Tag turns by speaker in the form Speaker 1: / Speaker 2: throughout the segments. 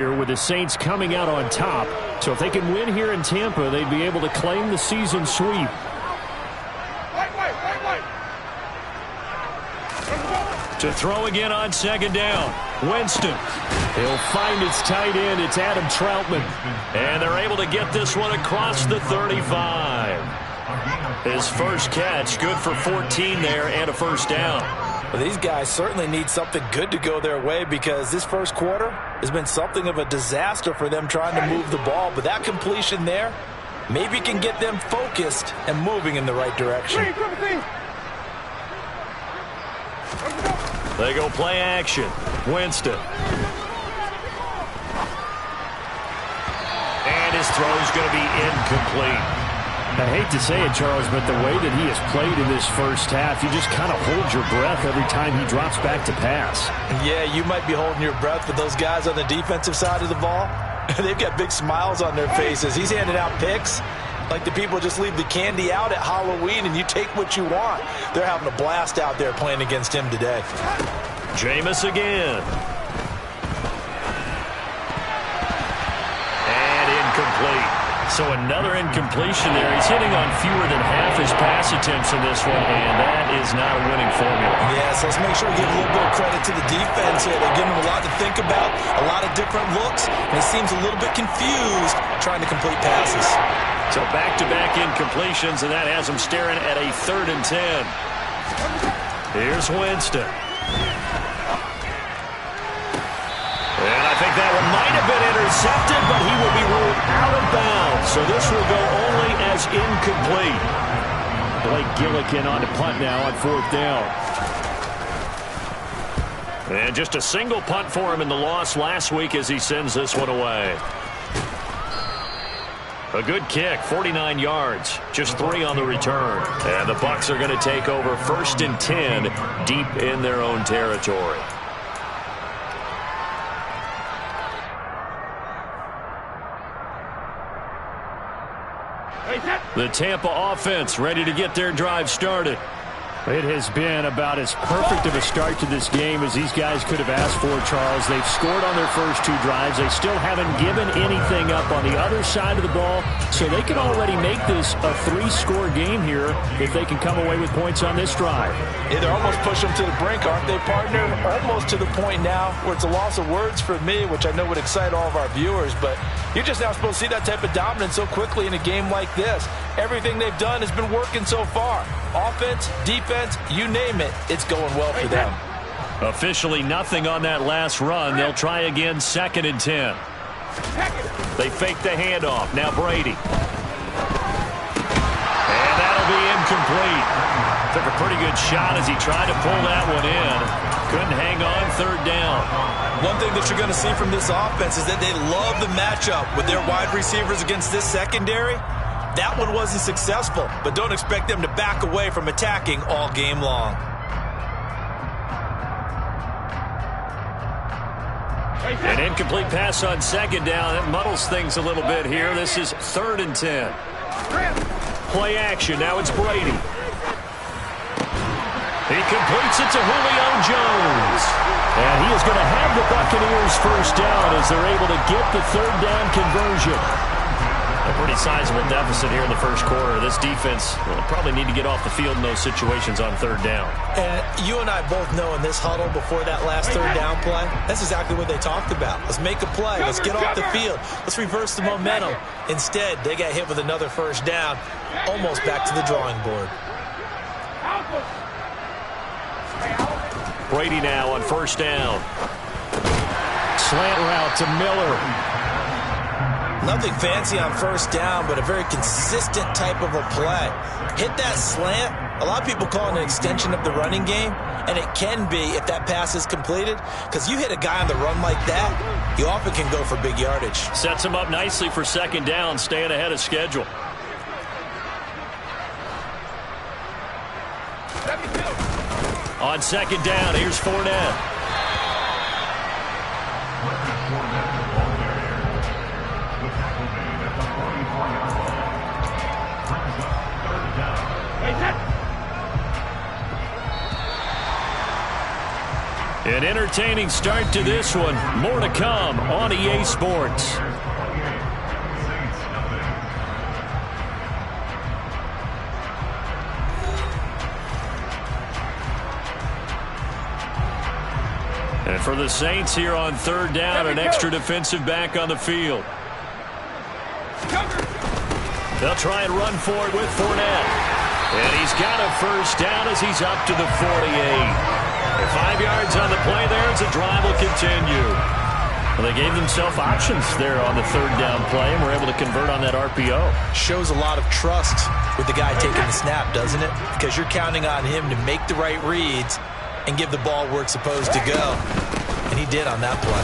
Speaker 1: Here with the Saints coming out on top. So if they can win here in Tampa, they'd be able to claim the season sweep. To throw again on second down. Winston. He'll find his tight end. It's Adam Troutman. And they're able to get this one across the 35. His first catch, good for 14 there and a first down.
Speaker 2: Well, these guys certainly need something good to go their way because this first quarter has been something of a disaster for them trying to move the ball. But that completion there maybe can get them focused and moving in the right direction.
Speaker 1: They go play action. Winston. And his throw is going to be incomplete. I hate to say it, Charles, but the way that he has played in this first half, you just kind of hold your breath every time he drops back to pass. Yeah, you might be holding your breath, but those guys on the defensive side of the ball, they've got big smiles on their faces. He's handing out picks like the people just leave the candy out at Halloween and you take what you want. They're having a blast out there playing against him today. Jameis again. And incomplete. So another incompletion there. He's hitting on fewer than half his pass attempts in this one, and that is not a winning formula.
Speaker 2: Yeah, so let's make sure we give a little bit of credit to the defense here. They're giving him a lot to think about, a lot of different looks, and he seems a little bit confused trying to complete passes.
Speaker 1: So back-to-back incompletions, and that has him staring at a 3rd and 10. Here's Winston. And I think that one might have been intercepted, but he will be ruled out of bounds. So this will go only as incomplete. Blake Gillikin on the punt now on 4th down. And just a single punt for him in the loss last week as he sends this one away. A good kick, 49 yards, just 3 on the return. And the Bucs are going to take over 1st and 10 deep in their own territory. The Tampa offense ready to get their drive started. It has been about as perfect of a start to this game as these guys could have asked for, Charles. They've scored on their first 2 drives. They still haven't given anything up on the other side of the ball, so they can already make this a 3-score game here if they can come away with points on this drive.
Speaker 2: Yeah, they're almost pushing them to the brink, aren't they, partner? Almost to the point now where it's a loss of words for me, which I know would excite all of our viewers, but you're just now supposed to see that type of dominance so quickly in a game like this. Everything they've done has been working so far. Offense, defense, you name it, it's going well for them.
Speaker 1: Officially nothing on that last run. They'll try again 2nd and 10. They fake the handoff. Now Brady. And that'll be incomplete. Took a pretty good shot as he tried to pull that one in. Couldn't hang on 3rd down.
Speaker 2: One thing that you're going to see from this offense is that they love the matchup with their wide receivers against this secondary. That one wasn't successful, but don't expect them to back away from attacking all game long.
Speaker 1: An incomplete pass on 2nd down. That muddles things a little bit here. This is 3rd and 10. Play action. Now it's Brady. He completes it to Julio Jones. And he is going to have the Buccaneers first down as they're able to get the 3rd down conversion. A pretty sizable deficit here in the first quarter. This defense will probably need to get off the field in those situations on 3rd down.
Speaker 2: And you and I both know in this huddle before that last 3rd down play, that's exactly what they talked about. Let's make a play. Let's get off the field. Let's reverse the momentum. Instead, they got hit with another first down, almost back to the drawing board.
Speaker 1: Brady now on 1st down. Slant route to Miller.
Speaker 2: Nothing fancy on 1st down, but a very consistent type of a play. Hit that slant. A lot of people call it an extension of the running game, and it can be if that pass is completed, because you hit a guy on the run like that, you often can go for big yardage.
Speaker 1: Sets him up nicely for 2nd down, staying ahead of schedule. On 2nd down, here's Fournette. An entertaining start to this one. More to come on EA Sports. And for the Saints here on third down, an extra defensive back on the field. They'll try and run for it with Fournette. And he's got a first down as he's up to the 48. 5 yards on the play there as the drive will continue. Well, they gave themselves options there on the third down play and were able to convert on that RPO.
Speaker 2: Shows a lot of trust with the guy taking the snap, doesn't it? Because you're counting on him to make the right reads and give the ball where it's supposed to go. And he did on that play.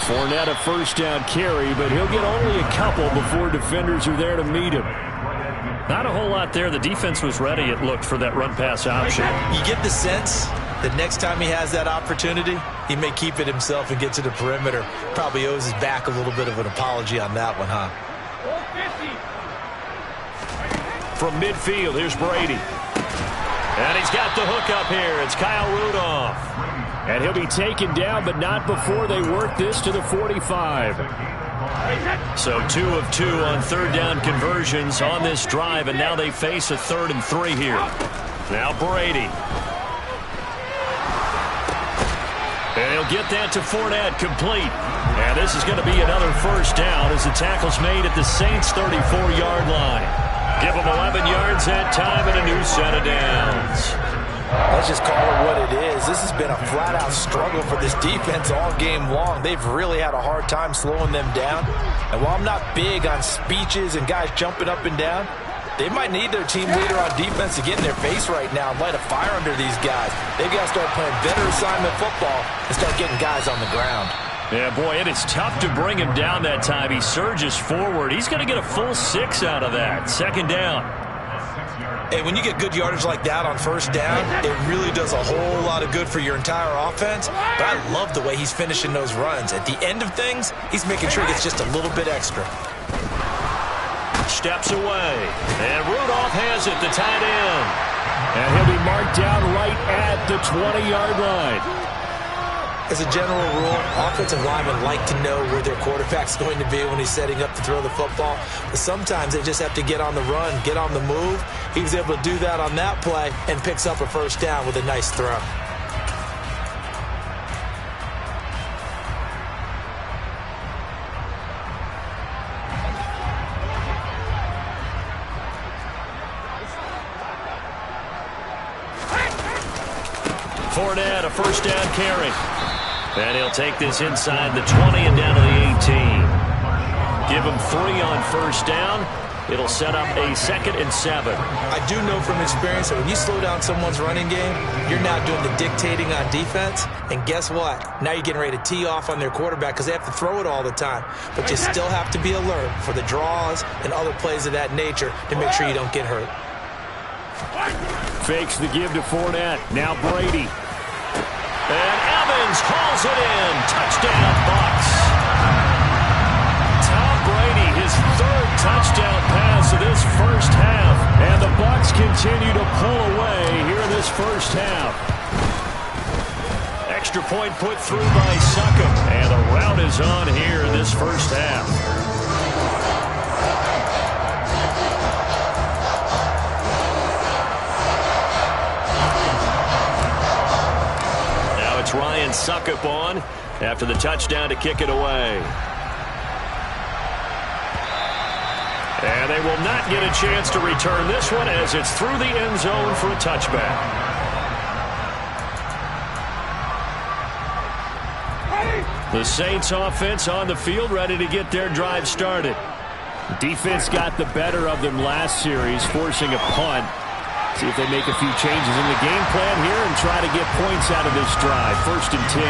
Speaker 1: Fournette a first down carry, but he'll get only a couple before defenders are there to meet him. Not a whole lot there. The defense was ready, it looked, for that run-pass option.
Speaker 2: You get the sense that next time he has that opportunity, he may keep it himself and get to the perimeter. Probably owes his back a little bit of an apology on that one, huh?
Speaker 1: From midfield, here's Brady. And he's got the hook up here. It's Kyle Rudolph. And he'll be taken down, but not before they work this to the 45. So 2 of 2 on third down conversions on this drive, and now they face a 3rd and 3 here. Now Brady. And he'll get that to Fournette, complete. And this is going to be another first down as the tackle's made at the Saints' 34-yard line. Give them 11 yards that time and a new set of downs.
Speaker 2: Let's just call it what it is. This has been a flat-out struggle for this defense all game long. They've really had a hard time slowing them down. And while I'm not big on speeches and guys jumping up and down, they might need their team leader on defense to get in their face right now and light a fire under these guys. They've got to start playing better assignment football and start getting guys on the ground.
Speaker 1: Yeah, boy, it is tough to bring him down that time. He surges forward. He's going to get a full 6 out of that. Second down.
Speaker 2: Hey, when you get good yardage like that on first down, it really does a whole lot of good for your entire offense. But I love the way he's finishing those runs. At the end of things, he's making sure he gets just a little bit extra.
Speaker 1: Steps away. And Rudolph has it, the tight end. And he'll be marked down right at the 20-yard line.
Speaker 2: As a general rule, offensive linemen like to know where their quarterback's going to be when he's setting up to throw the football. But sometimes they just have to get on the run, get on the move. He was able to do that on that play and picks up a first down with a nice throw.
Speaker 1: Fournette, a first down carry. And he'll take this inside the 20 and down to the 18. Give him 3 on first down. It'll set up a 2nd and 7.
Speaker 2: I do know from experience that when you slow down someone's running game, you're now doing the dictating on defense. And guess what? Now you're getting ready to tee off on their quarterback because they have to throw it all the time. But you still have to be alert for the draws and other plays of that nature to make sure you don't get hurt.
Speaker 1: Fakes the give to Fournette. Now Brady. And Evans hauls it in. Touchdown, Bucs. Tom Brady, his 3rd touchdown pass of this first half. And the Bucs continue to pull away here in this first half. Extra point put through by Succop. And the rout is on here in this first half. Ryan Succop on after the touchdown to kick it away. And they will not get a chance to return this one as it's through the end zone for a touchback. The Saints offense on the field ready to get their drive started. Defense got the better of them last series, forcing a punt. See if they make a few changes in the game plan here and try to get points out of this drive. 1st and 10.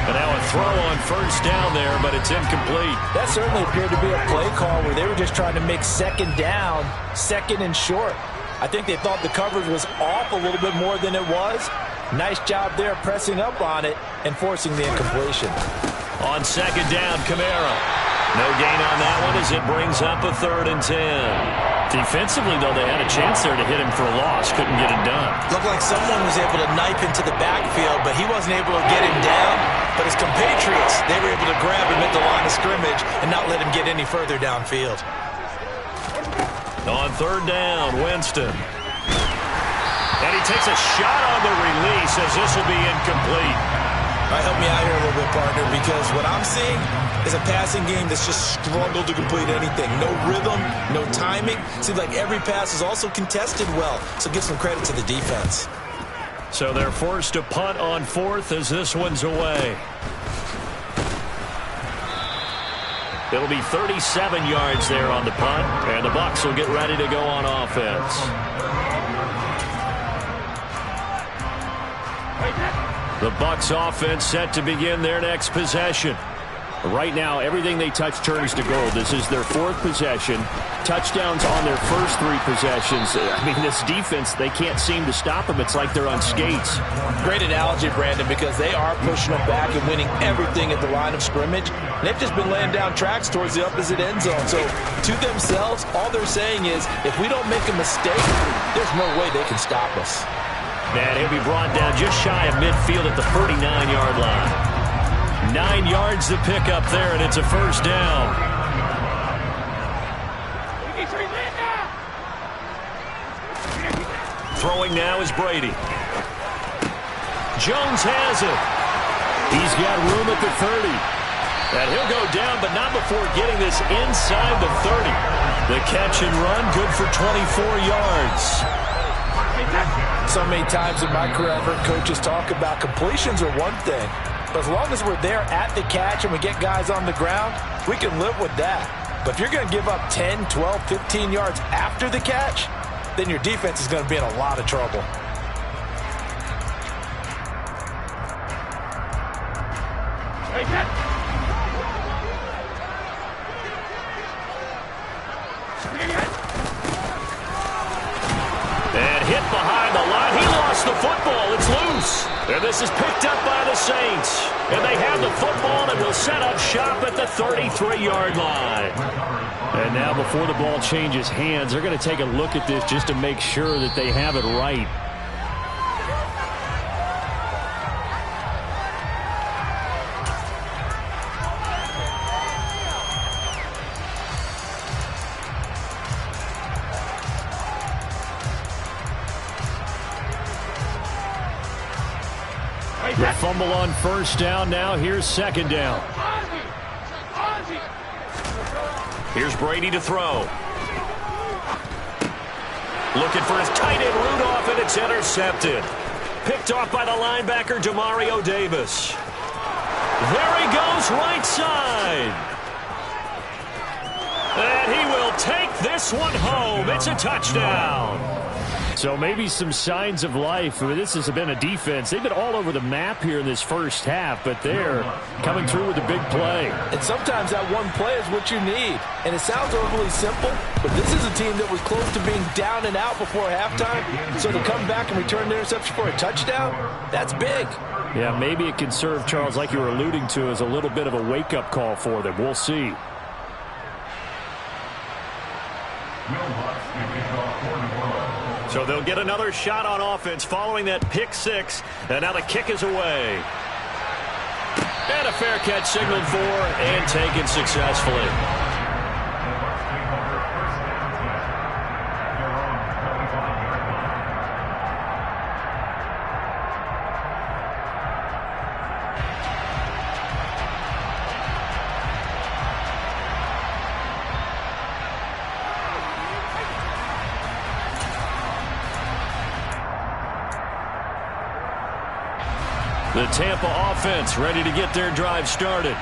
Speaker 1: And now a throw on first down there, but it's incomplete.
Speaker 2: That certainly appeared to be a play call where they were just trying to make second down, 2nd and short. I think they thought the coverage was off a little bit more than it was. Nice job there pressing up on it and forcing the incompletion.
Speaker 1: On 2nd down, Kamara. No gain on that one as it brings up a 3rd and 10. Defensively, though, they had a chance there to hit him for a loss. Couldn't get it done.
Speaker 2: Looked like someone was able to knife into the backfield, but he wasn't able to get him down. But his compatriots, they were able to grab him at the line of scrimmage and not let him get any further downfield.
Speaker 1: On 3rd down, Winston. And he takes a shot on the release as this will be incomplete.
Speaker 2: All right, help me out here a little bit, partner, because what I'm seeing is a passing game that's just struggled to complete anything. No rhythm, no timing. Seems like every pass is also contested well, so give some credit to the defense.
Speaker 1: So they're forced to punt on 4th as this one's away. It'll be 37 yards there on the punt, and the Bucs will get ready to go on offense. The Bucs offense set to begin their next possession. Right now, everything they touch turns to gold. This is their 4th possession. Touchdowns on their first 3 possessions. I mean, this defense, they can't seem to stop them. It's like they're on skates.
Speaker 2: Great analogy, Brandon, because they are pushing them back and winning everything at the line of scrimmage. And they've just been laying down tracks towards the opposite end zone. So, to themselves, all they're saying is, if we don't make a mistake, there's no way they can stop us.
Speaker 1: And he'll be brought down just shy of midfield at the 49-yard line. 9 yards to pick up there, and it's a 1st down. Throwing now is Brady. Jones has it. He's got room at the 30. And he'll go down, but not before getting this inside the 30. The catch and run, good for 24 yards.
Speaker 2: So many times in my career, I've heard coaches talk about completions are one thing. But as long as we're there at the catch and we get guys on the ground, we can live with that. But if you're going to give up 10, 12, 15 yards after the catch, then your defense is going to be in a lot of trouble.
Speaker 1: And hit behind the line. He lost the football. It's loose. And this is picked up by the Saints. And they have the football and will set up shop at the 33-yard line. And now before the ball changes hands, they're going to take a look at this just to make sure that they have it right. The fumble on 1st down. Now here's 2nd down. Here's Brady to throw. Looking for his tight end Rudolph, and it's intercepted. Picked off by the linebacker Demario Davis. There he goes, right side. And he will take this one home. It's a touchdown. So maybe some signs of life. I mean, this has been a defense. They've been all over the map here in this first half, but they're coming through with a big play.
Speaker 2: And sometimes that one play is what you need. And it sounds overly simple, but this is a team that was close to being down and out before halftime. So to come back and return the interception for a touchdown, that's big.
Speaker 1: Yeah, maybe it can serve, Charles, like you were alluding to, as a little bit of a wake-up call for them. We'll see. So they'll get another shot on offense following that pick 6. And now the kick is away. And a fair catch signaled for and taken successfully. The Tampa offense ready to get their drive started.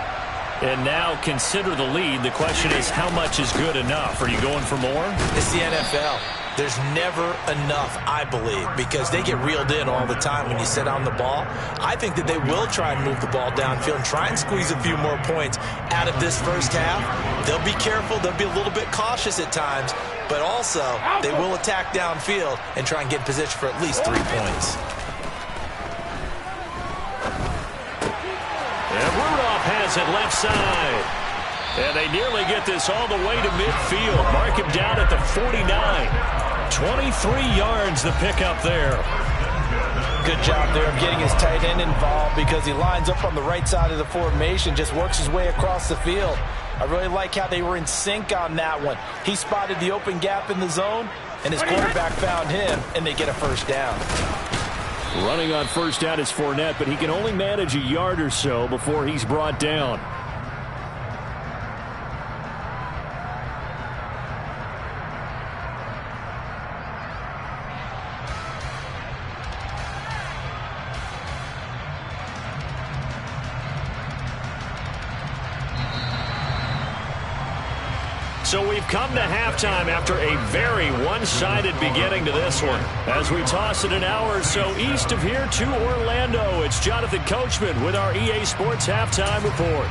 Speaker 1: And now consider the lead. The question is, how much is good enough? Are you going for more?
Speaker 2: It's the NFL. There's never enough, I believe, because they get reeled in all the time when you sit on the ball. I think that they will try and move the ball downfield and try and squeeze a few more points out of this first half. They'll be careful. They'll be a little bit cautious at times, but also they will attack downfield and try and get in position for at least 3 points.
Speaker 1: And Rudolph has it left side. And they nearly get this all the way to midfield. Mark him down at the 49. 23 yards the pickup there.
Speaker 2: Good job there of getting his tight end involved because he lines up on the right side of the formation, just works his way across the field. I really like how they were in sync on that one. He spotted the open gap in the zone, and his quarterback found him, and they get a first down.
Speaker 1: Running on first down is Fournette, but he can only manage a yard or so before he's brought down. So we've come to halftime after a very one-sided beginning to this one. As we toss it an hour or so east of here to Orlando, it's Jonathan Coachman with our EA Sports Halftime Report.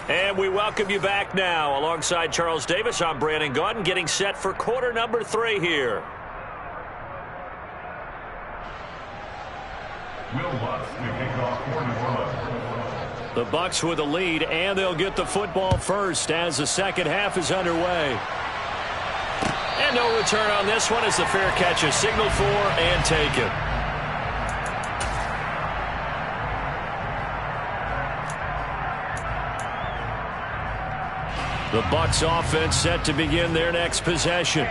Speaker 1: And we welcome you back now. Alongside Charles Davis, I'm Brandon Gaudin, getting set for quarter number 3 here. The Bucs with a lead, and they'll get the football first as the second half is underway. And no return on this one as the fair catch is signaled for and taken. The Bucs offense set to begin their next possession.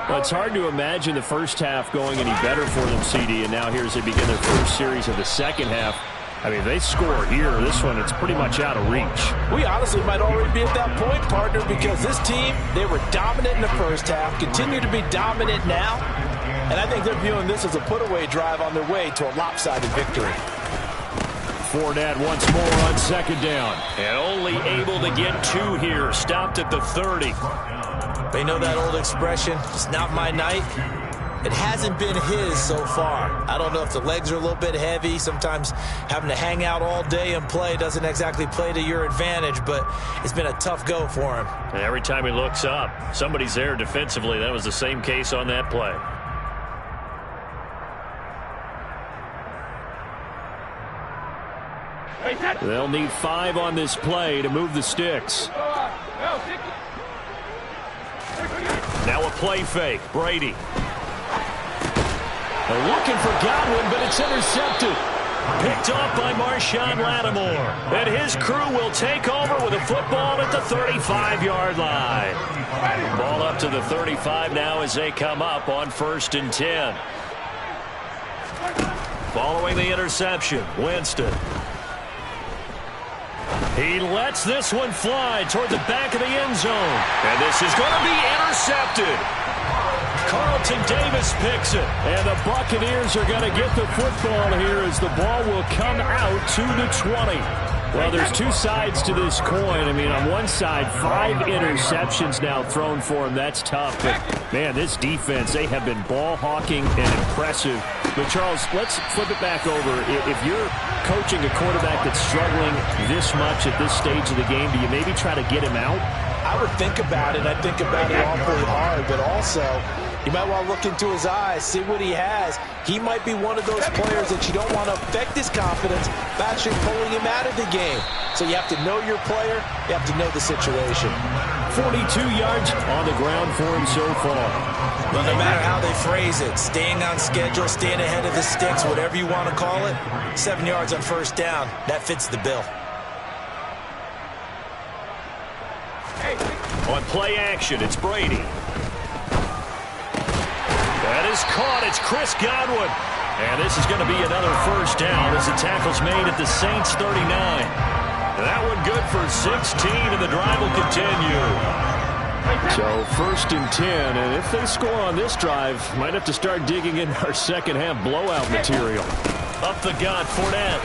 Speaker 1: Well, it's hard to imagine the first half going any better for them, CD, and now here as they begin their first series of the second half. I mean, they score here. This one, it's pretty much out of reach.
Speaker 2: We honestly might already be at that point, partner, because this team, they were dominant in the first half, continue to be dominant now, and I think they're viewing this as a put-away drive on their way to a lopsided victory.
Speaker 1: Fournette once more on second down. And only able to get 2 here. Stopped at the 30.
Speaker 2: They know that old expression, it's not my night. It hasn't been his so far. I don't know if the legs are a little bit heavy. Sometimes having to hang out all day and play doesn't exactly play to your advantage, but it's been a tough go for him.
Speaker 1: And every time he looks up, somebody's there defensively. That was the same case on that play. They'll need 5 on this play to move the sticks. Now a play fake. Brady. They're looking for Godwin, but it's intercepted. Picked off by Marshawn Lattimore. And his crew will take over with a football at the 35-yard line. Ball up to the 35 now as they come up on 1st and 10. Following the interception, Winston. He lets this one fly toward the back of the end zone. And this is going to be intercepted. Carlton Davis picks it. And the Buccaneers are going to get the football here as the ball will come out to the 20. Well, there's 2 sides to this coin. I mean, on one side, 5 interceptions now thrown for him. That's tough. But, man, this defense, they have been ball hawking and impressive. But, Charles, let's flip it back over. If you're coaching a quarterback that's struggling this much at this stage of the game, do you maybe try to get him out?
Speaker 2: I would think about it. I think about it awfully hard, but also you might want to look into his eyes, see what he has. He might be one of those players that you don't want to affect his confidence by actually pulling him out of the game. So you have to know your player. You have to know the situation.
Speaker 1: 42 yards on the ground for him so far.
Speaker 2: Well, no matter how they phrase it, staying on schedule, staying ahead of the sticks, whatever you want to call it, 7 yards on first down, that fits the bill.
Speaker 1: On play action, it's Brady. That is caught. It's Chris Godwin. And this is going to be another first down as the tackle's made at the Saints 39. That one good for 16, and the drive will continue. So 1st and 10, and if they score on this drive, might have to start digging in our second half blowout material. Up the gut, Fournette.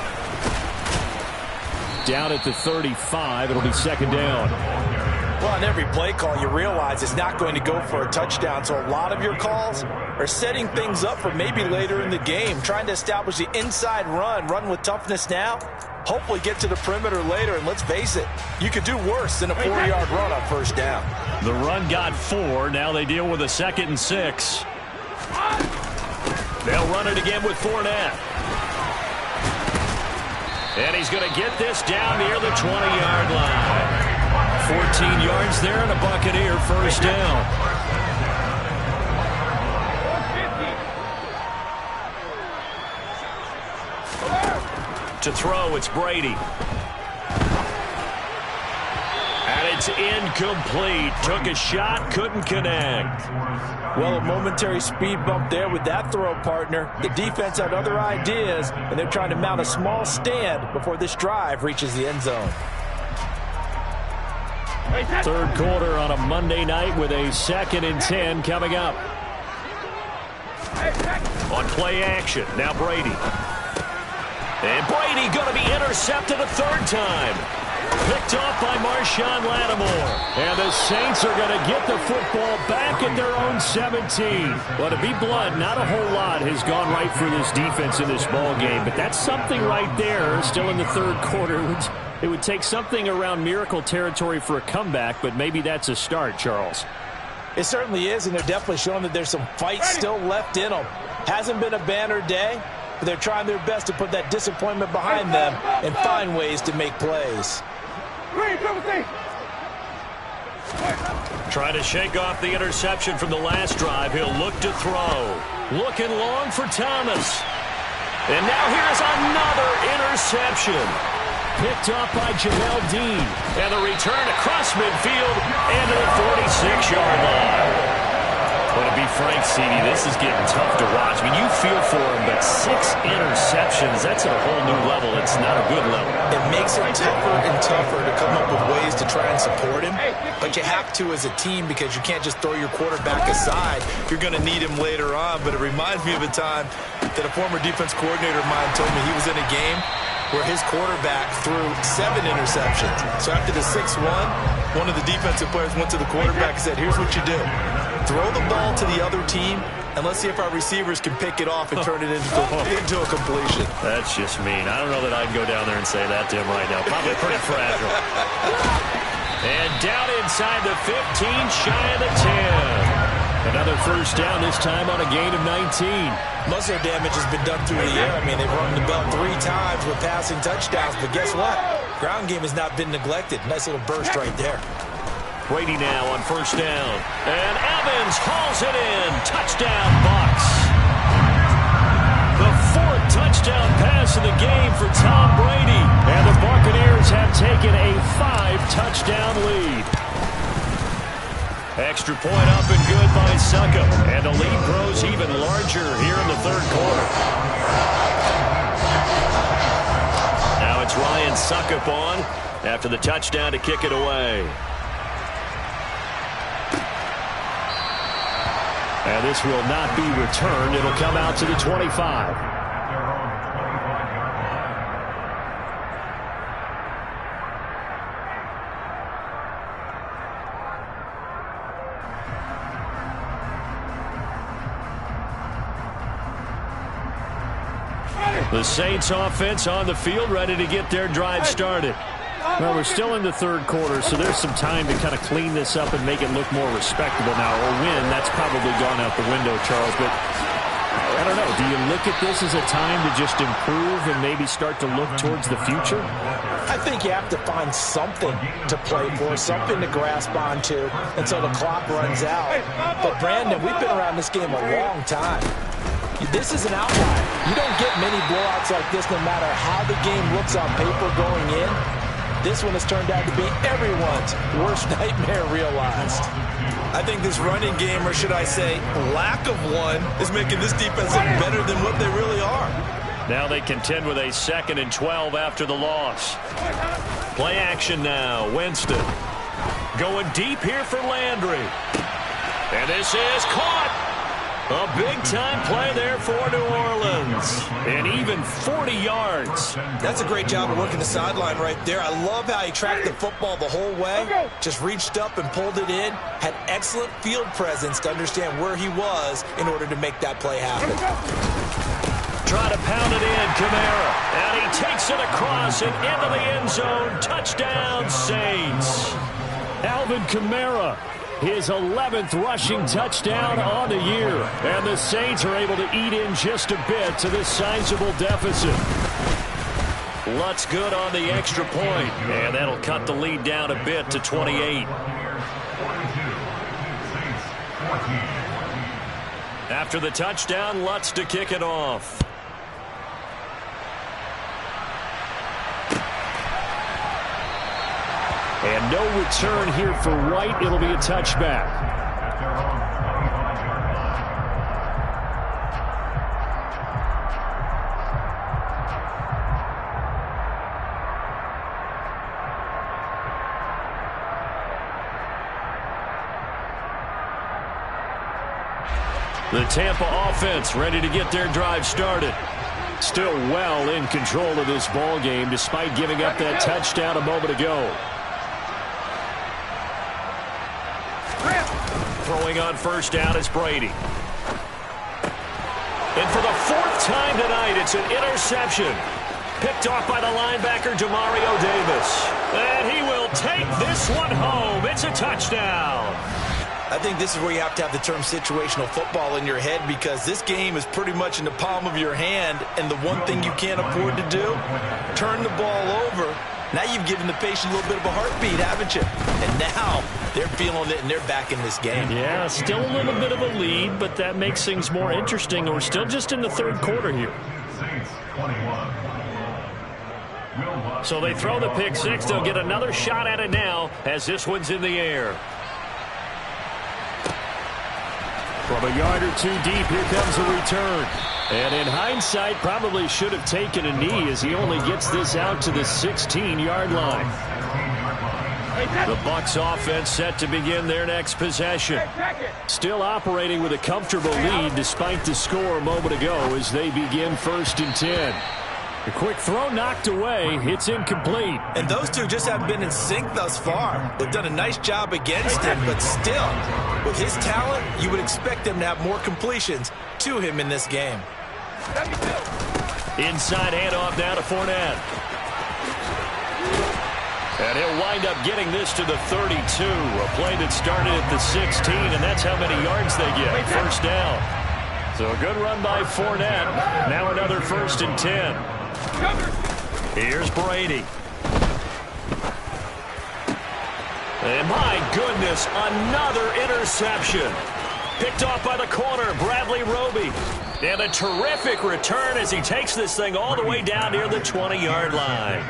Speaker 1: Down at the 35, it'll be second down.
Speaker 2: Well, on every play call, you realize it's not going to go for a touchdown, so a lot of your calls are setting things up for maybe later in the game, trying to establish the inside run with toughness now, hopefully get to the perimeter later, and let's face it, you could do worse than a 4-yard run on first down.
Speaker 1: The run got 4. Now they deal with a 2nd and 6. They'll run it again with Fournette. And he's going to get this down near the 20-yard line. 14 yards there and a Buccaneer first down. To throw, it's Brady. And it's incomplete. Took a shot, couldn't connect.
Speaker 2: Well, a momentary speed bump there with that throw, partner. The defense had other ideas, and they're trying to mount a small stand before this drive reaches the end zone.
Speaker 1: Third quarter on a Monday night with a 2nd and 10 coming up. On play action, now Brady. And Brady going to be intercepted a 3rd time. Picked off by Marshawn Lattimore. And the Saints are going to get the football back at their own 17. Well, to be blunt, not a whole lot has gone right for this defense in this ball game. But that's something right there, still in the third quarter. It would take something around miracle territory for a comeback, but maybe that's a start, Charles.
Speaker 2: It certainly is, and they're definitely showing that there's some fight still left in them. Hasn't been a banner day, but they're trying their best to put that disappointment behind them and find ways to make plays.
Speaker 1: Trying to shake off the interception from the last drive. He'll look to throw. Looking long for Thomas. And now here's another interception. Picked up by Jamel Dean. And the return across midfield and to the 46-yard line. Well, to be frank, CD, this is getting tough to watch. I mean, you feel for him, but 6 interceptions, that's at a whole new level. It's not a good level.
Speaker 2: It makes it tougher and tougher to come up with ways to try and support him. But you have to as a team because you can't just throw your quarterback aside. You're going to need him later on. But it reminds me of a time that a former defense coordinator of mine told me he was in a game where his quarterback threw 7 interceptions. So after the 6-1, one of the defensive players went to the quarterback and said, here's what you do. Throw the ball to the other team, and let's see if our receivers can pick it off and turn it into a completion.
Speaker 1: That's just mean. I don't know that I'd go down there and say that to him right now. Probably pretty fragile. And down inside the 15, shy of the 10. Another first down, this time on a gain of 19.
Speaker 2: Muscle damage has been done through the air. I mean, they've rung the bell 3 times with passing touchdowns, but guess what? Ground game has not been neglected. Nice little burst right there.
Speaker 1: Brady now on first down. And Evans hauls it in. Touchdown, Bucs. The 4th touchdown pass of the game for Tom Brady. And the Buccaneers have taken a 5-touchdown lead. Extra point up and good by Suckup. And the lead grows even larger here in the third quarter. Now it's Ryan Suckup on after the touchdown to kick it away. And this will not be returned. It'll come out to the 25. The Saints offense on the field, ready to get their drive started. Well, we're still in the third quarter, so there's some time to kind of clean this up and make it look more respectable now. A win, that's probably gone out the window, Charles. But I don't know. Do you look at this as a time to just improve and maybe start to look towards the future?
Speaker 2: I think you have to find something to play for, something to grasp onto until the clock runs out. But, Brandon, we've been around this game a long time. This is an outlier. You don't get many blowouts like this no matter how the game looks on paper going in. This one has turned out to be everyone's worst nightmare realized. I think this running game, or should I say lack of one, is making this defense look better than what they really are.
Speaker 1: Now they contend with a 2nd and 12 after the loss. Play action now. Winston going deep here for Landry. And this is caught. A big-time play there for New Orleans. And even 40 yards.
Speaker 2: That's a great job of working the sideline right there. I love how he tracked the football the whole way. Just reached up and pulled it in. Had excellent field presence to understand where he was in order to make that play happen.
Speaker 1: Try to pound it in, Kamara. And he takes it across and into the end zone. Touchdown, Saints. Alvin Kamara, his 11th rushing touchdown on the year. And the Saints are able to eat in just a bit to this sizable deficit. Lutz good on the extra point. And that'll cut the lead down a bit to 28. After the touchdown, Lutz to kick it off. And no return here for White. It'll be a touchback. The Tampa offense ready to get their drive started. Still well in control of this ball game despite giving up that touchdown a moment ago. Throwing on first down is Brady. And for the 4th time tonight, it's an interception. Picked off by the linebacker, Demario Davis. And he will take this one home. It's a touchdown.
Speaker 2: I think this is where you have to have the term situational football in your head, because this game is pretty much in the palm of your hand, and the one thing you can't afford to do, turn the ball over. Now you've given the patient a little bit of a heartbeat, haven't you? And now they're feeling it, and they're back in this game.
Speaker 1: Yeah, still a little bit of a lead, but that makes things more interesting. We're still just in the 3rd quarter here. So they throw the pick six. They'll get another shot at it now as this one's in the air. From a yard or two deep, here comes a return. And in hindsight, probably should have taken a knee as he only gets this out to the 16-yard line. The Bucs offense set to begin their next possession. Still operating with a comfortable lead despite the score a moment ago as they begin 1st and 10. The quick throw knocked away. It's incomplete.
Speaker 2: And those two just haven't been in sync thus far. They've done a nice job against him, but still, with his talent, you would expect them to have more completions to him in this game.
Speaker 1: Inside handoff down to Fournette. And he'll wind up getting this to the 32. A play that started at the 16, and that's how many yards they get. 1st down. So a good run by Fournette. Now another 1st and 10. Here's Brady. And my goodness, another interception. Picked off by the corner, Bradley Roby. And a terrific return as he takes this thing all the way down near the 20-yard line.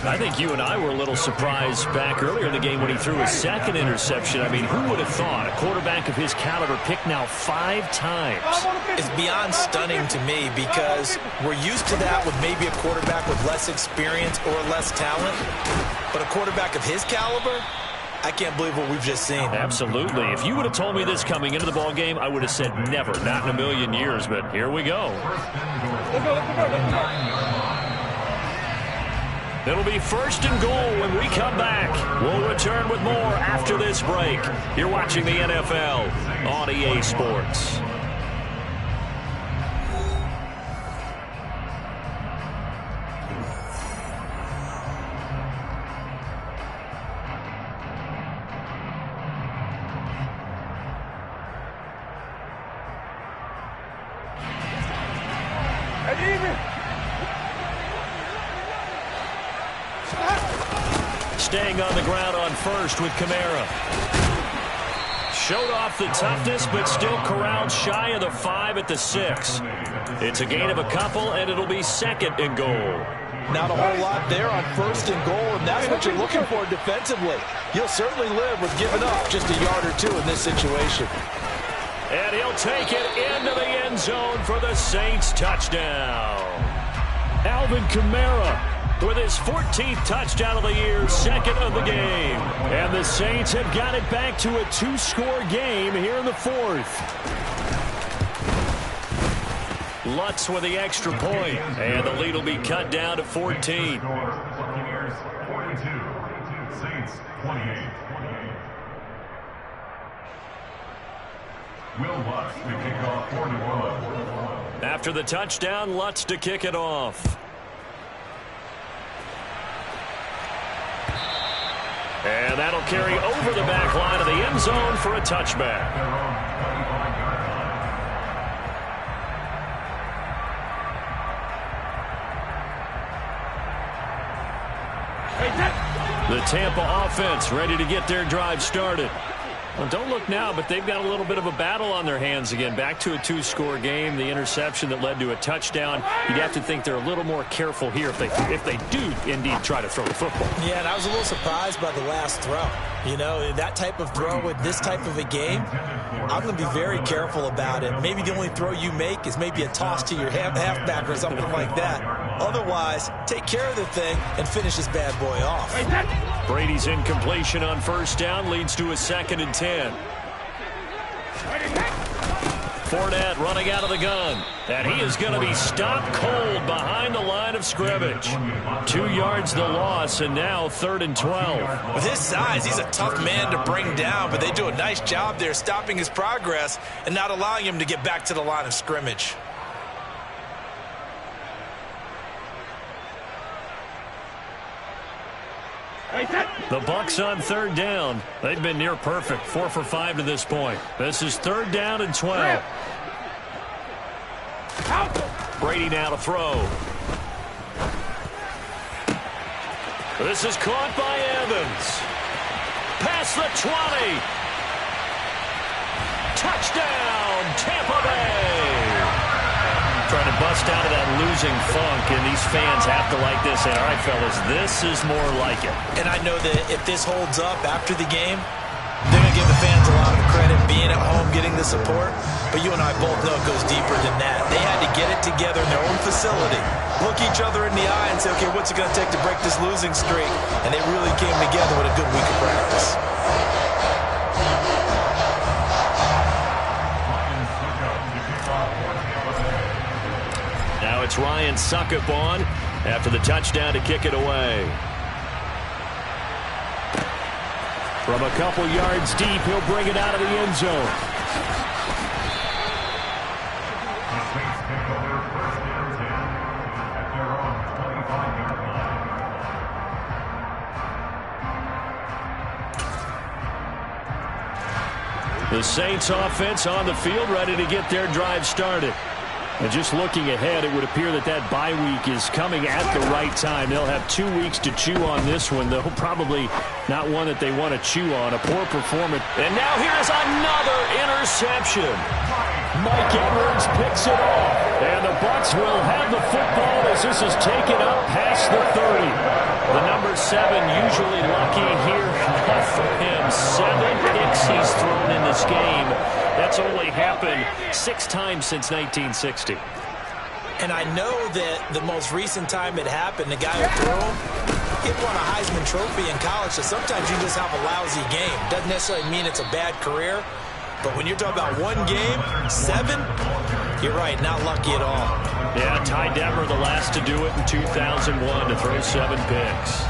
Speaker 1: I think you and I were a little surprised back earlier in the game when he threw his 2nd interception. I mean, who would have thought a quarterback of his caliber picked now 5 times?
Speaker 2: It's beyond stunning to me, because we're used to that with maybe a quarterback with less experience or less talent. But a quarterback of his caliber, I can't believe what we've just seen.
Speaker 1: Absolutely. If you would have told me this coming into the ball game, I would have said never, not in a million years. But here we go. It'll be 1st and goal when we come back. We'll return with more after this break. You're watching the NFL on EA Sports. Staying on the ground on first with Kamara. Showed off the toughness, but still corralled shy of the 5 at the 6. It's a gain of a couple, and it'll be 2nd and goal.
Speaker 2: Not a whole lot there on 1st and goal, and that's what you're looking for defensively. You'll certainly live with giving up just a yard or 2 in this situation.
Speaker 1: And he'll take it into the end zone for the Saints touchdown. Alvin Kamara with his 14th touchdown of the year, 2nd of the game. And the Saints have got it back to a 2-score game here in the 4th. Lutz with the extra point. And the lead will be cut down to 14.
Speaker 3: Buccaneers 42, Saints 28. Will Lutz to kick off for New Orleans.
Speaker 1: After the touchdown, Lutz to kick it off. And that'll carry over the back line of the end zone for a touchback. The Tampa offense ready to get their drive started. Well, don't look now, but they've got a little bit of a battle on their hands again. Back to a two-score game. The interception that led to a touchdown. You'd have to think they're a little more careful here if they do indeed try to throw the football.
Speaker 2: Yeah, and I was a little surprised by the last throw. You know, that type of throw with this type of a game, I'm going to be very careful about it. Maybe the only throw you make is maybe a toss to your halfback or something like that. Otherwise, take care of the thing and finish this bad boy off.
Speaker 1: Brady's incompletion on first down leads to a 2nd and 10. Fournette running out of the gun. And he is going to be stopped cold behind the line of scrimmage. 2 yards the loss, and now 3rd and 12.
Speaker 2: With his size, he's a tough man to bring down, but they do a nice job there stopping his progress and not allowing him to get back to the line of scrimmage.
Speaker 1: The Bucks on 3rd down. They've been near perfect. 4 for 5 to this point. This is 3rd down and 12. Brady now to throw. This is caught by Evans. Past the 20. Touchdown, Tampa Bay. Trying to bust out of that losing funk, and these fans have to like this. And all right, fellas, this is more like it.
Speaker 2: And I know that if this holds up after the game, they're going to give the fans a lot of credit being at home, getting the support. But you and I both know it goes deeper than that. They had to get it together in their own facility, look each other in the eye and say, okay, what's it going to take to break this losing streak? And they really came together with a good week of practice.
Speaker 1: Now it's Ryan Suckup on after the touchdown to kick it away. From a couple yards deep, he'll bring it out of the end zone. The Saints offense on the field ready to get their drive started. And just looking ahead, it would appear that bye week is coming at the right time. They'll have 2 weeks to chew on this one, though probably not one that they want to chew on. A poor performance. And now here's another interception. Mike Edwards picks it off. And the Bucs will have the football as this is taken up past the 30. The number 7 usually lucky here. Not for him. 7 picks he's thrown in this game. That's only happened 6 times since 1960.
Speaker 2: And I know that the most recent time it happened, the guy who threw him, he won a Heisman Trophy in college, so sometimes you just have a lousy game. Doesn't necessarily mean it's a bad career, but when you're talking about 1 game, 7, you're right, not lucky at all.
Speaker 1: Yeah, Ty Detmer, the last to do it in 2001 to throw 7 picks.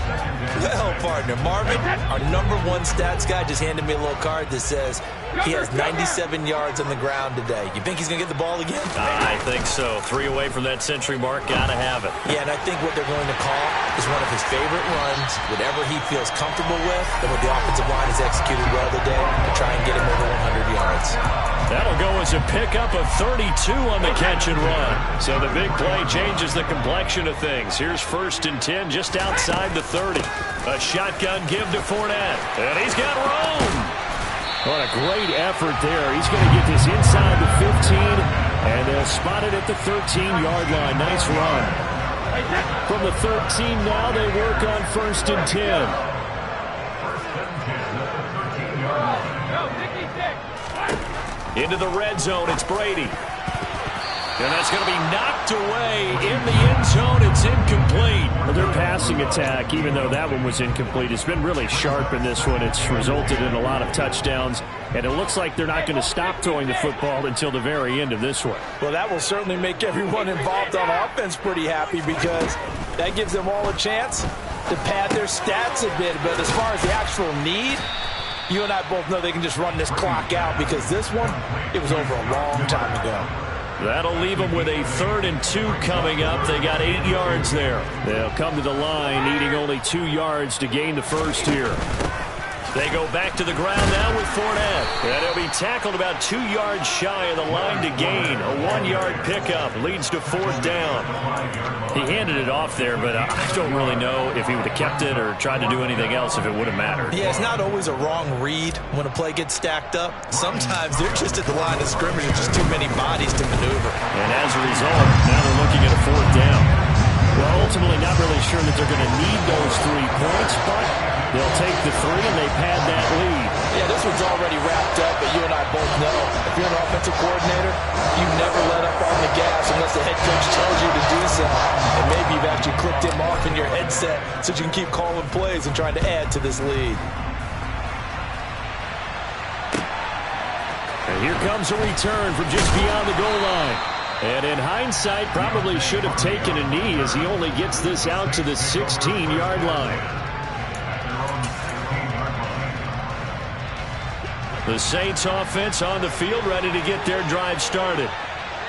Speaker 2: Well, partner, Marvin, our number 1 stats guy just handed me a little card that says he has 97 yards on the ground today. You think he's going to get the ball again?
Speaker 1: I think so. 3 away from that century mark. Got to have it.
Speaker 2: Yeah, and I think what they're going to call is one of his favorite runs, whatever he feels comfortable with, and what the offensive line has executed well today to try and get him over 100 yards.
Speaker 1: That'll go as a pickup of 32 on the catch and run. So the big play changes the complexion of things. Here's 1st and 10 just outside the 30. A shotgun give to Fournette. And he's got room. What a great effort there. He's going to get this inside the 15, and they'll spot it at the 13-yard line. Nice run. From the 13 now, they work on 1st and 10. Into the red zone, it's Brady. And that's going to be knocked away in the end zone. It's incomplete. Well, their passing attack, even though that one was incomplete, has been really sharp in this one. It's resulted in a lot of touchdowns, and it looks like they're not going to stop throwing the football until the very end of this one.
Speaker 2: Well, that will certainly make everyone involved on offense pretty happy because that gives them all a chance to pad their stats a bit. But as far as the actual need, you and I both know they can just run this clock out because this one, it was over a long time ago.
Speaker 1: That'll leave them with a 3rd and 2 coming up. They got 8 yards there. They'll come to the line needing only 2 yards to gain the first here. They go back to the ground now with Fournette. And he'll be tackled about 2 yards shy of the line to gain. A 1-yard pickup leads to 4th down. He handed it off there, but I don't really know if he would have kept it or tried to do anything else if it would have mattered.
Speaker 2: Yeah, it's not always a wrong read when a play gets stacked up. Sometimes they're just at the line of scrimmage with just too many bodies to maneuver.
Speaker 1: And as a result, now they're looking at a 4th down. Well, ultimately not really sure that they're going to need those 3 points, but they'll take the 3 and they pad that lead.
Speaker 2: Yeah, this one's already wrapped up, but you and I both know if you're an offensive coordinator, you never let up on the gas unless the head coach tells you to do so. And maybe you've actually clicked him off in your headset so you can keep calling plays and trying to add to this lead.
Speaker 1: And here comes a return from just beyond the goal line. And in hindsight, probably should have taken a knee as he only gets this out to the 16-yard line. The Saints offense on the field, ready to get their drive started.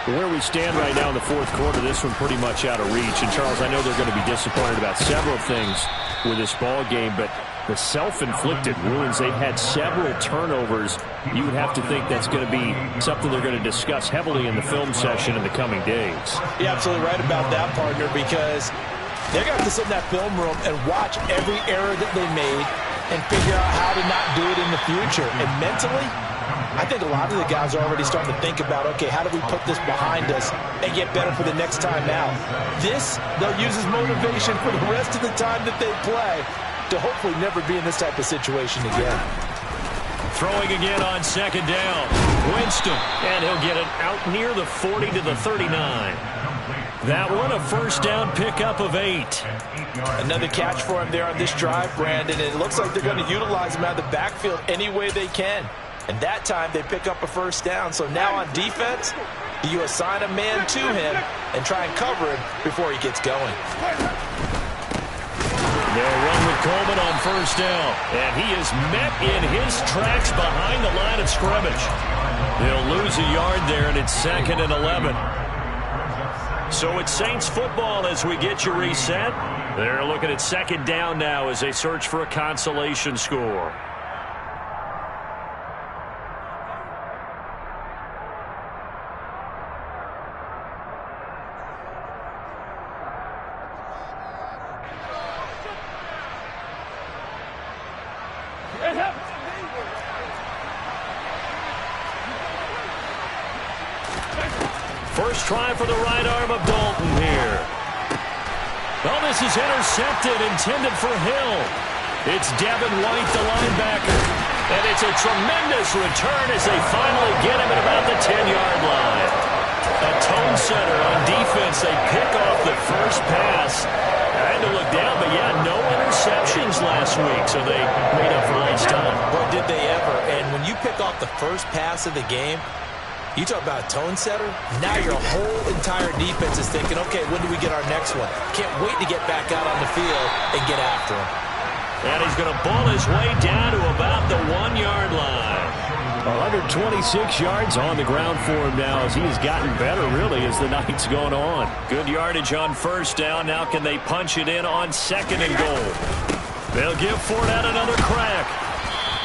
Speaker 1: Where we stand right now in the 4th quarter, this one pretty much out of reach. And, Charles, I know they're going to be disappointed about several things with this ball game, but the self-inflicted wounds, they've had several turnovers. You would have to think that's going to be something they're going to discuss heavily in the film session in the coming days.
Speaker 2: You're absolutely right about that, partner, because they're going to have to sit in that film room and watch every error that they made and figure out how to not do it in the future. And mentally, I think a lot of the guys are already starting to think about, okay, how do we put this behind us and get better for the next time out? This, they'll use as motivation for the rest of the time that they play to hopefully never be in this type of situation again.
Speaker 1: Throwing again on 2nd down. Winston, and he'll get it out near the 40 to the 39. That one, a 1st down pickup of 8.
Speaker 2: Another catch for him there on this drive, Brandon, and it looks like they're going to utilize him out of the backfield any way they can. And that time they pick up a 1st down. So now on defense, you assign a man to him and try and cover him before he gets going.
Speaker 1: They'll run with Coleman on 1st down. And he is met in his tracks behind the line of scrimmage. They'll lose a yard there, and it's 2nd and 11. So it's Saints football as we get you reset. They're looking at 2nd down now as they search for a consolation score. First try for the right arm of Dalton here. Oh, this is intercepted, intended for Hill. It's Devin White, the linebacker. And it's a tremendous return as they finally get him at about the 10-yard line. A tone setter on defense. They pick off the first pass. I had to look down, but yeah, no interceptions last week, so they made up for lost time.
Speaker 2: Boy, did they ever. And when you pick off the first pass of the game, you talk about a tone setter, now your whole entire defense is thinking, okay, when do we get our next one? Can't wait to get back out on the field and get after him.
Speaker 1: And he's going to ball his way down to about the 1-yard line. 126 yards on the ground for him now as he has gotten better, really, as the night's gone on. Good yardage on 1st down. Now can they punch it in on 2nd and goal? They'll give Fournette another crack.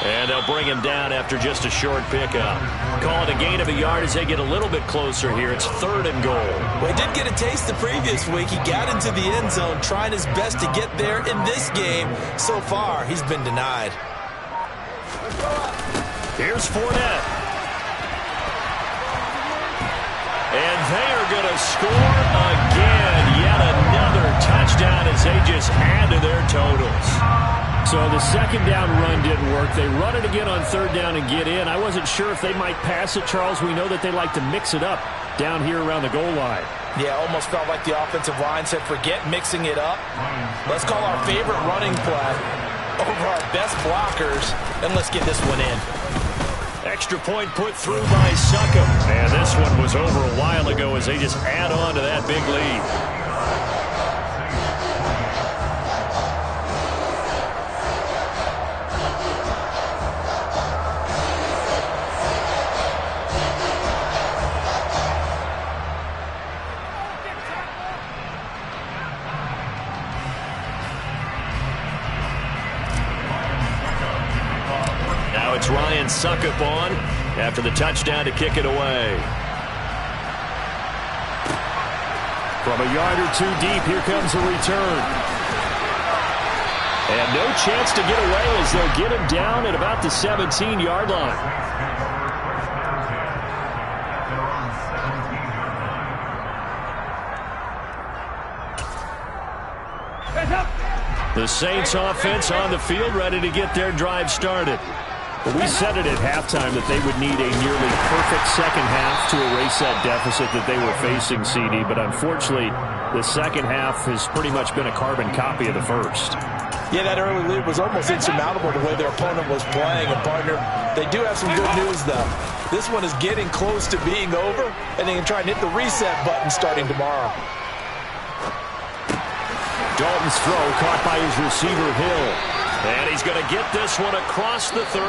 Speaker 1: And they'll bring him down after just a short pickup. Call it a gain of a yard as they get a little bit closer here. It's 3rd and goal.
Speaker 2: Well, he did get a taste the previous week. He got into the end zone, trying his best to get there in this game. So far, he's been denied.
Speaker 1: Here's Fournette. And they are going to score again. Yet another touchdown as they just add to their totals. So the 2nd down run didn't work. They run it again on 3rd down and get in. I wasn't sure if they might pass it, Charles. We know that they like to mix it up down here around the goal line.
Speaker 2: Yeah, almost felt like the offensive line said, forget mixing it up. Let's call our favorite running play over our best blockers, and let's get this one in.
Speaker 1: Extra point put through by Succop. And this one was over a while ago as they just add on to that big lead. It's Ryan Succop on after the touchdown to kick it away. From a yard or two deep, here comes a return. And no chance to get away as they'll get him down at about the 17-yard line. The Saints offense on the field, ready to get their drive started. We said it at halftime that they would need a nearly perfect second half to erase that deficit that they were facing, CD. But unfortunately, the second half has pretty much been a carbon copy of the first.
Speaker 2: Yeah, that early lead was almost insurmountable the way their opponent was playing. And, partner, they do have some good news, though. This one is getting close to being over, and they can try and hit the reset button starting tomorrow.
Speaker 1: Dalton's throw caught by his receiver, Hill. And he's going to get this one across the 30.